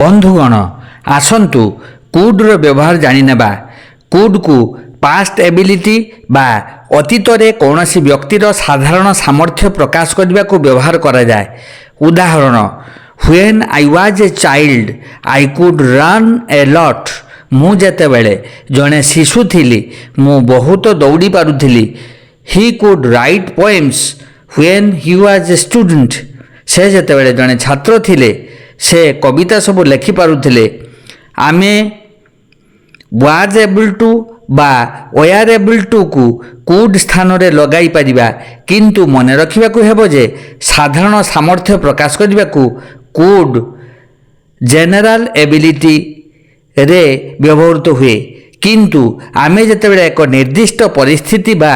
बंधुगण आसतु कुड्र व्यवहार जाणीनेबा। कुड को पास्ट एबिलिटी बा अतीत रे कौनसी व्यक्तिर साधारण सामर्थ्य प्रकाश करने को व्यवहार करा जाए। उदाहरण when I was a child I could run a lot. मु जेतेबेले जड़े शिशु थिली मु बहुत दौड़ी पारुथिली। He could write poems when he was a student. से जेतेबेले जड़े छात्र थिले से कविता सब लेखि पारुथिले। आमे वाज एबल टू बा वेयर एबल टू को कुड स्थान रे लगाई परिबा, किंतु मने रखिबा को हेबो जे साधारण सामर्थ्य प्रकाश करबा को कुड जनरल एबिलिटी रे व्यवहृत हुए। किंतु आमे जेतेबेले एक निर्दिष्ट परिस्थिति बा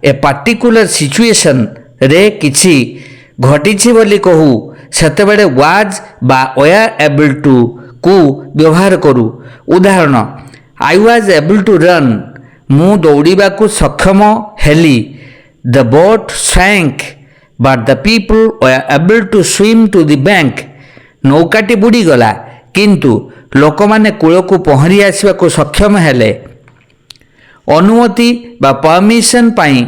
ए पार्टिकुलर सिचुएशन रे किछि घटिछि बोली कहू सेतेबेले वाज बा वेयर एबल टू को व्यवहार करू। उदाहरण I was able to run. मु दौड़ीबा को सक्षम हेली। The boat sank but the people were able to swim to the bank. नौकाटी बुड़ी गला किंतु लोक माने कूल को पहरी आसवा को सक्षम हेले। अनुमति बा परमिशन पाई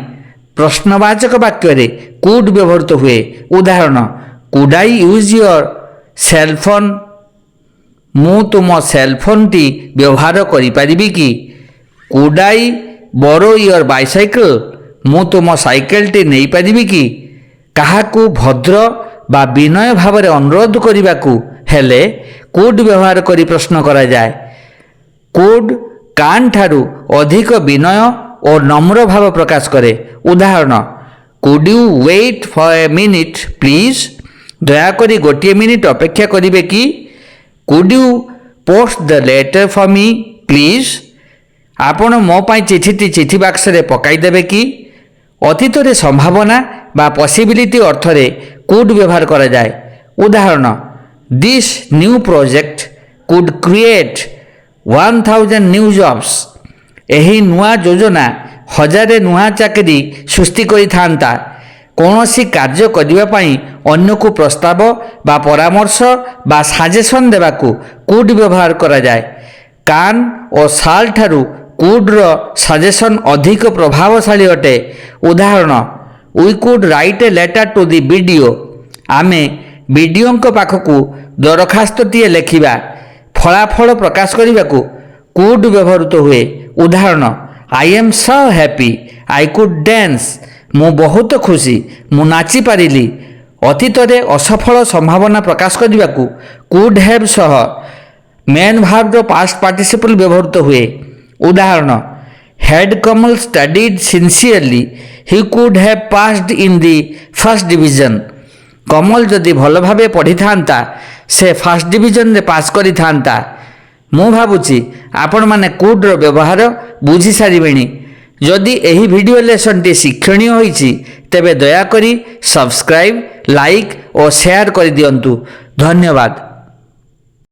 प्रश्नवाचक वाक्य रे कुड व्यवहृत हुए। उदाहरण could I use your cellphone. मु तुम सेलफोन टी व्यवहार करि परिबी कि। Could I borrow your bicycle. मु तुम साइकेल टी नहीं परिबी कि। काहाकू भद्र बा विनय भाव रे अनुरोध करिबा को हेले कुड व्यवहार करी प्रश्न करा जाए। कुड कान ठारू अधिक विनय और नम्र भाव प्रकाश करे। उदाहरण could you wait for a minute please. दयाकरी गोटे मिनिट अपेक्षा करिवे कि। Could you post the letter for me please. आपण मो पाई चिठीटी चिठी बाक्स रे पकाई देबे कि। अतीत रे संभावना बा पॉसिबिलिटी अर्थ रे कुड व्यवहार करा जाए। उदाहरण this new project could create 1000 new jobs. एही नुआ योजना 1000 नुआ चाकरी सृष्टि करि थांता। कौनसी कार्य करने पाई अन्य को प्रस्ताव बा परामर्श बा सजेशन देवा को कुड व्यवहार करा जाए। कान और साल ठारू कुड्र सजेशन अधिक प्रभावशाली अटे। उदाहरण we could write a letter to the video. आमे वीडियो पाखकू दरखास्तटीए लेखिबा। फलाफल प्रकाश करने को कुड व्यवहृत हुए। उदाहरण I am so happy I could dance. मु बहुत खुशी मु नाची पारिली। अतीत रे असफल संभावना प्रकाश करने को कुड हैव सह मेन भाव रो पास्ट पार्टिसिपल व्यवहृत हुए। उदाहरण had Kamal studied sincerely he could have passed in the first division. Kamal जदि भल भावे पढ़ी थांता से फर्स्ट डिवीजन रे पास करि थांता। मु भाबुची आपण माने कुड रो व्यवहार बुझी सारिबेनी। जदि एही वीडियो लेसन टी शिक्षणीय होईची तेबे दया करी सब्सक्राइब लाइक और शेयर कर दियंतु। धन्यवाद।